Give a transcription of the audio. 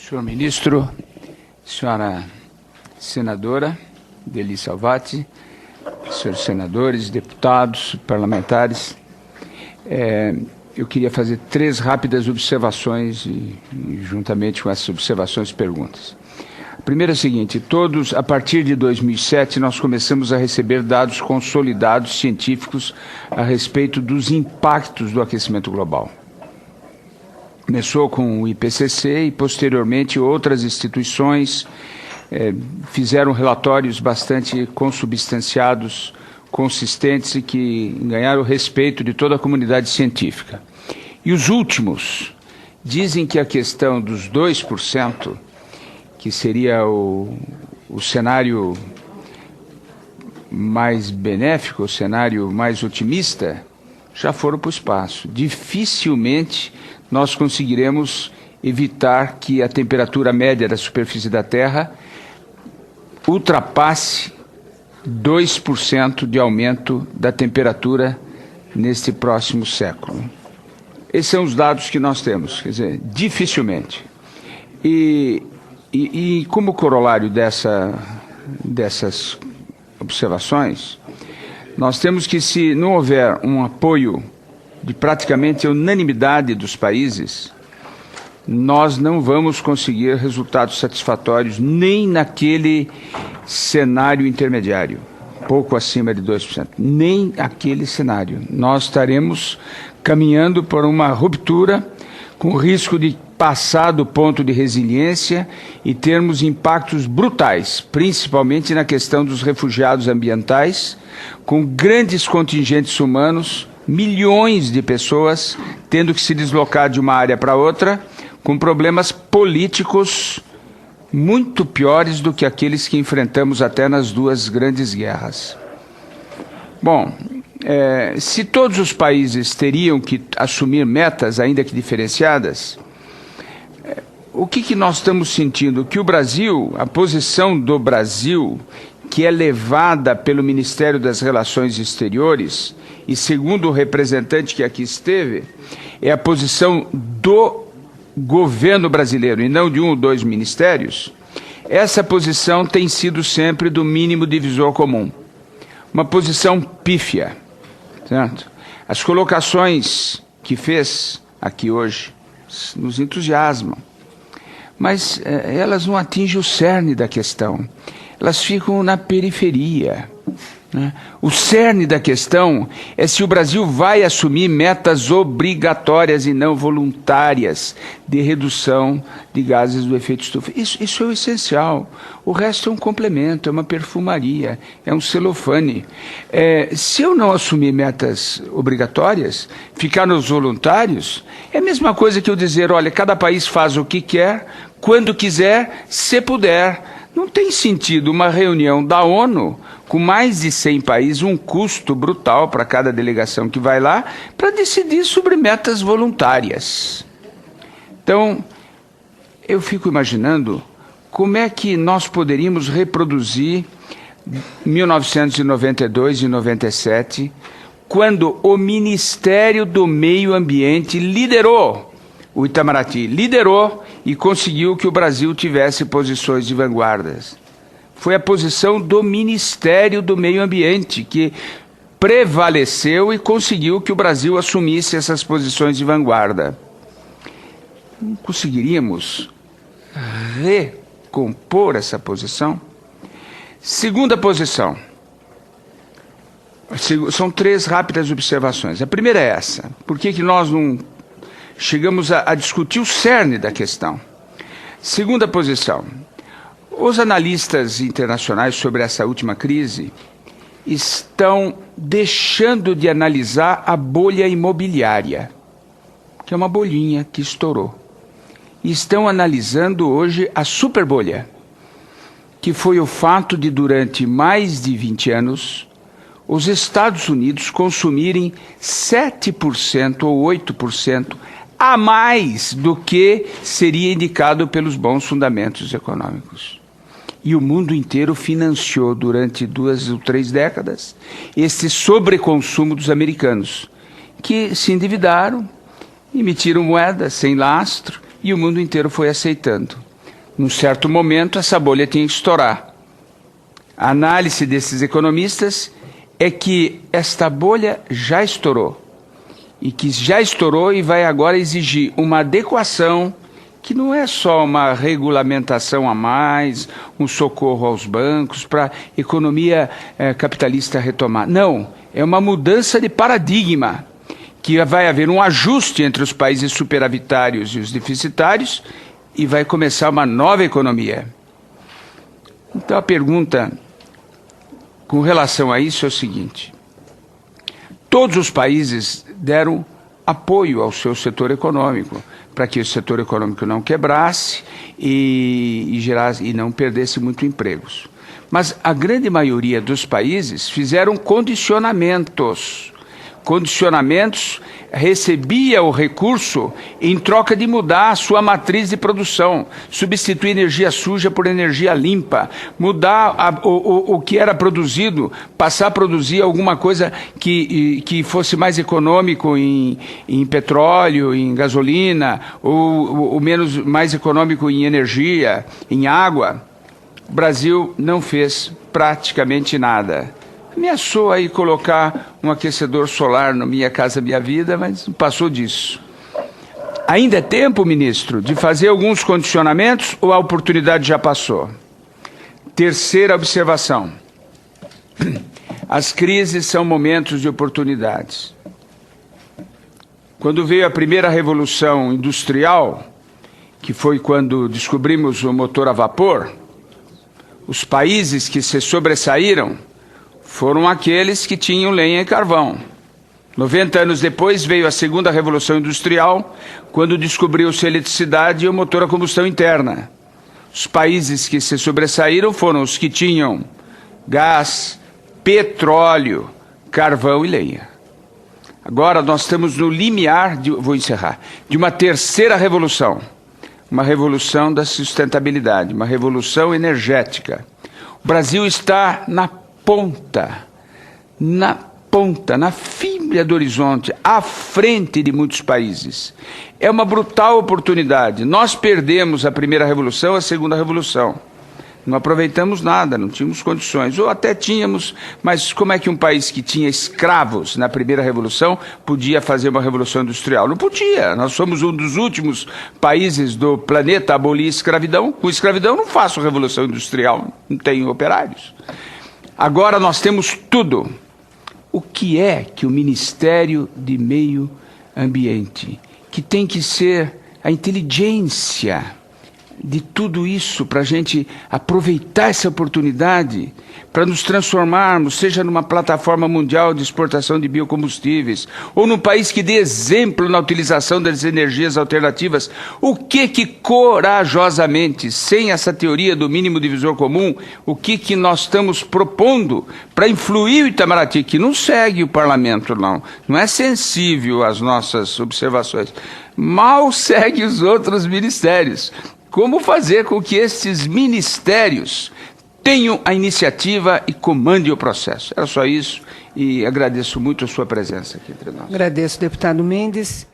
Senhor ministro, senhora senadora Deli Salvati, senhores senadores, deputados, parlamentares, eu queria fazer 3 rápidas observações e juntamente com essas observações, perguntas. A primeira é a seguinte: a partir de 2007, nós começamos a receber dados consolidados científicos a respeito dos impactos do aquecimento global. Começou com o IPCC e, posteriormente, outras instituições fizeram relatórios bastante consubstanciados, consistentes e que ganharam o respeito de toda a comunidade científica. E os últimos dizem que a questão dos 2%, que seria o cenário mais benéfico, o cenário mais otimista, já foram para o espaço. Dificilmente nós conseguiremos evitar que a temperatura média da superfície da Terra ultrapasse 2% de aumento da temperatura neste próximo século. Esses são os dados que nós temos, quer dizer, dificilmente. E como corolário dessas observações, nós temos que, se não houver um apoio de praticamente a unanimidade dos países, nós não vamos conseguir resultados satisfatórios nem naquele cenário intermediário, pouco acima de 2%, nem aquele cenário. Nós estaremos caminhando por uma ruptura com risco de passar do ponto de resiliência e termos impactos brutais, principalmente na questão dos refugiados ambientais, com grandes contingentes humanos, milhões de pessoas tendo que se deslocar de uma área para outra, com problemas políticos muito piores do que aqueles que enfrentamos até nas 2 grandes guerras. Bom, se todos os países teriam que assumir metas, ainda que diferenciadas, o que nós estamos sentindo? Que o Brasil, a posição do Brasil, que é levada pelo Ministério das Relações Exteriores, e segundo o representante que aqui esteve, é a posição do governo brasileiro, e não de 1 ou 2 ministérios. Essa posição tem sido sempre do mínimo divisor comum. Uma posição pífia, certo? As colocações que fez aqui hoje nos entusiasmam, mas elas não atingem o cerne da questão. Elas ficam na periferia, né? O cerne da questão é se o Brasil vai assumir metas obrigatórias e não voluntárias de redução de gases do efeito estufa. Isso é o essencial. O resto é um complemento, é uma perfumaria, é um celofane. Se eu não assumir metas obrigatórias, ficar nos voluntários, é a mesma coisa que eu dizer: olha, cada país faz o que quer, quando quiser, se puder. Não tem sentido uma reunião da ONU com mais de 100 países, um custo brutal para cada delegação que vai lá, para decidir sobre metas voluntárias. Então, eu fico imaginando como é que nós poderíamos reproduzir 1992 e 97, quando o Ministério do Meio Ambiente liderou, o Itamaraty liderou e conseguiu que o Brasil tivesse posições de vanguardas. Foi a posição do Ministério do Meio Ambiente que prevaleceu e conseguiu que o Brasil assumisse essas posições de vanguarda. Não conseguiríamos recompor essa posição? Segunda posição. São 3 rápidas observações. A primeira é essa: por que nós não chegamos a discutir o cerne da questão? Segunda posição: os analistas internacionais sobre essa última crise estão deixando de analisar a bolha imobiliária, que é uma bolinha que estourou. E estão analisando hoje a superbolha, que foi o fato de, durante mais de 20 anos, os Estados Unidos consumirem 7% ou 8% a mais do que seria indicado pelos bons fundamentos econômicos. E o mundo inteiro financiou durante 2 ou 3 décadas esse sobreconsumo dos americanos, que se endividaram, emitiram moeda sem lastro, e o mundo inteiro foi aceitando. Num certo momento, essa bolha tinha que estourar. A análise desses economistas é que esta bolha já estourou. E que já estourou e vai agora exigir uma adequação, que não é só uma regulamentação a mais, um socorro aos bancos para a economia capitalista retomar. Não, é uma mudança de paradigma, que vai haver um ajuste entre os países superavitários e os deficitários e vai começar uma nova economia. Então a pergunta com relação a isso é o seguinte: todos os países deram apoio ao seu setor econômico, para que o setor econômico não quebrasse e não perdesse muitos empregos. Mas a grande maioria dos países fizeram condicionamentos. Condicionamentos, recebia o recurso em troca de mudar a sua matriz de produção, substituir energia suja por energia limpa, mudar o que era produzido, passar a produzir alguma coisa que fosse mais econômico em petróleo, em gasolina, ou mais econômico em energia, em água. O Brasil não fez praticamente nada. Ameaçou aí colocar um aquecedor solar no Minha Casa Minha Vida, mas não passou disso. Ainda é tempo, ministro, de fazer alguns condicionamentos ou a oportunidade já passou? Terceira observação. As crises são momentos de oportunidades. Quando veio a primeira revolução industrial, que foi quando descobrimos o motor a vapor, os países que se sobressaíram foram aqueles que tinham lenha e carvão. 90 anos depois veio a segunda revolução industrial, quando descobriu-se a eletricidade e o motor a combustão interna. Os países que se sobressaíram foram os que tinham gás, petróleo, carvão e lenha. Agora nós estamos no limiar, vou encerrar, de uma terceira revolução. Uma revolução da sustentabilidade, uma revolução energética. O Brasil está na ponta, na fibra do horizonte, à frente de muitos países. É uma brutal oportunidade. Nós perdemos a primeira revolução, a segunda revolução. Não aproveitamos nada, não tínhamos condições. Ou até tínhamos, mas como é que um país que tinha escravos na primeira revolução podia fazer uma revolução industrial? Não podia. Nós somos um dos últimos países do planeta a abolir a escravidão. Com escravidão não faço revolução industrial, não tenho operários. Agora nós temos tudo. O que é que o Ministério de Meio Ambiente, que tem que ser a inteligência de tudo isso para a gente aproveitar essa oportunidade para nos transformarmos, seja numa plataforma mundial de exportação de biocombustíveis, ou num país que dê exemplo na utilização das energias alternativas, o que corajosamente, sem essa teoria do mínimo divisor comum, o que nós estamos propondo para influir o Itamaraty, que não segue o parlamento, não é sensível às nossas observações, mal segue os outros ministérios. Como fazer com que esses ministérios tenham a iniciativa e comandem o processo? Era só isso e agradeço muito a sua presença aqui entre nós. Agradeço, deputado Mendes.